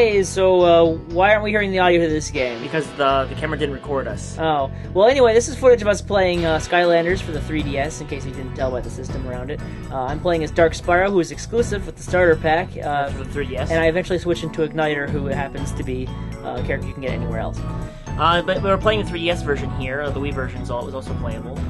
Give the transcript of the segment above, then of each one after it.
Okay, so why aren't we hearing the audio of this game? Because the camera didn't record us. Oh. Well, anyway, this is footage of us playing Skylanders for the 3DS, in case you didn't tell by the system around it. I'm playing as Dark Spyro, who is exclusive with the starter pack. For the 3DS. And I eventually switched into Igniter, who happens to be a character you can get anywhere else. But we're playing the 3DS version here. The Wii version was also playable.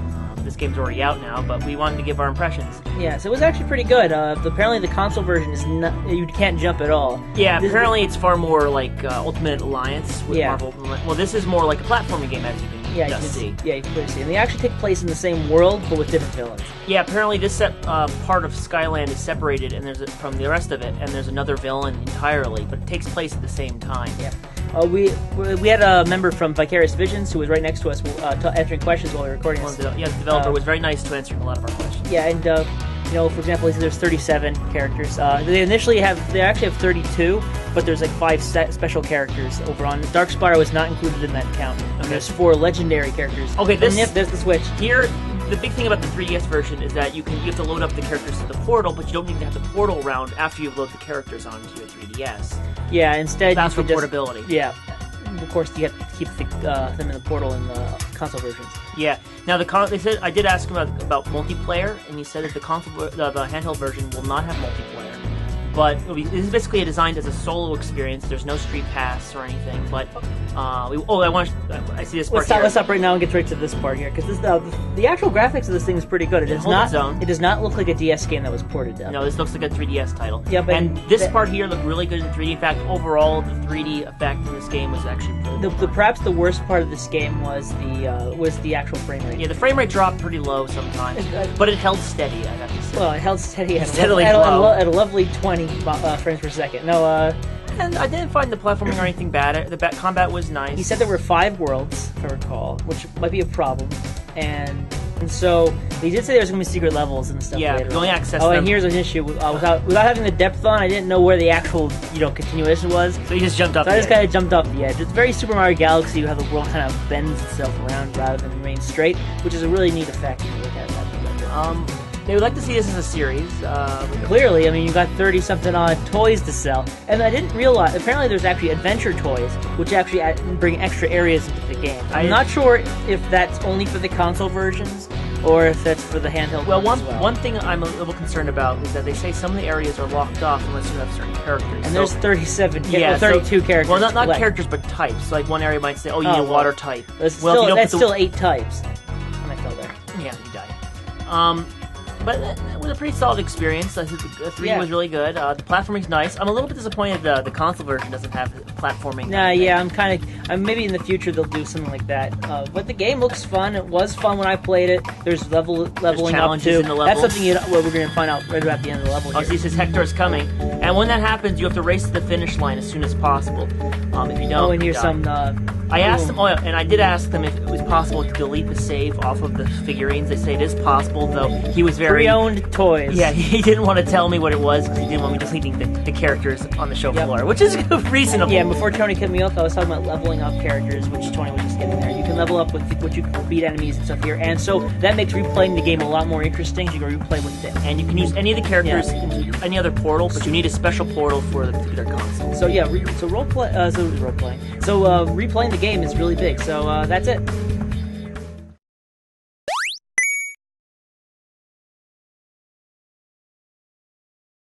This game's already out now, but we wanted to give our impressions. Yeah, so it was actually pretty good. Apparently the console version is not... You can't jump at all. Yeah, apparently it's far more like Ultimate Alliance with Marvel. Well, this is more like a platforming game, as you can see. Yeah, you can clearly see. And they actually take place in the same world, but with different villains. Yeah, apparently this part of Skyland is separated and from the rest of it, and there's another villain entirely, but it takes place at the same time. Yeah. We had a member from Vicarious Visions who was right next to us answering questions while we were recording this. The developer was very nice to answering a lot of our questions. Yeah, and for example, there's 37 characters. They actually have 32, but there's like 5 special characters over on. Dark Spyro is not included in that count. Okay. And there's 4 legendary characters. Okay, there's the Switch. Here, the big thing about the 3DS version is that you have to load up the characters to the portal, but you don't need to have the portal around after you've loaded the characters onto your 3DS. Yeah, instead that's for portability. Yeah. Of course, you have to keep them in the portal in the console versions. Yeah. Now, they said I did ask him about multiplayer, and he said that the handheld version will not have multiplayer. But this is basically designed as a solo experience. There's no Street Pass or anything. But I see this part here. Let's stop right now and get right to this part here, because the actual graphics of this thing is pretty good. It does not look like a DS game that was ported down. No, this looks like a 3DS title. Yeah, but this part here looked really good in 3D. In fact, overall, the 3D effect in this game was actually perhaps the worst part of this game was the actual frame rate. Yeah, the frame rate dropped pretty low sometimes, but it held steady. I have to say. Well, it held steady at a lovely 20 frames per second. No, and I didn't find the platforming or anything bad. The combat was nice. He said there were 5 worlds, if I recall, which might be a problem. And so he did say there was going to be secret levels and stuff. Yeah, later you only access them. them. And here's an issue without having the depth on. I didn't know where the actual continuation was. So you just jumped off. So I just kind of jumped off the edge. It's very Super Mario Galaxy, how the world kind of bends itself around rather than remain straight, which is a really neat effect if you look at that. They would like to see this as a series. Clearly, I mean, you got 30-something odd toys to sell. And I didn't realize, apparently there's actually adventure toys, which actually bring extra areas into the game. I'm not sure if that's only for the console versions, or if that's for the handheld versions as well. One thing I'm a little concerned about is that they say some of the areas are locked off unless you have certain characters. And there's 32 characters. Well, not characters, but types. Like one area might say, you need a water type. That's still 8 types. And I fell there. Yeah, you died. But it was a pretty solid experience. I think the 3 was really good. The platforming's nice. I'm a little bit disappointed the console version doesn't have platforming. I'm maybe in the future they'll do something like that. But the game looks fun. It was fun when I played it. There's leveling up too. In the That's something we're going to find out right about the end of the level. Oh, so he says Hector's coming, and when that happens, you have to race to the finish line as soon as possible. If you don't, and here's some. I asked them, and I did ask them if it was possible to delete the save off of the figurines. They say it is possible, though he was very pre-owned toys. Yeah, he didn't want to tell me what it was because he didn't want me deleting the characters on the show floor, which is reasonable. Yeah, before Tony cut me off, I was talking about leveling up characters, which Tony was just getting there. You can level up with what you can beat enemies and stuff here, and so that makes replaying the game a lot more interesting. You can replay with it, and you can use any of the characters into any other portal, but you need a special portal for the particular console. So yeah, replaying the game is really big. So that's it.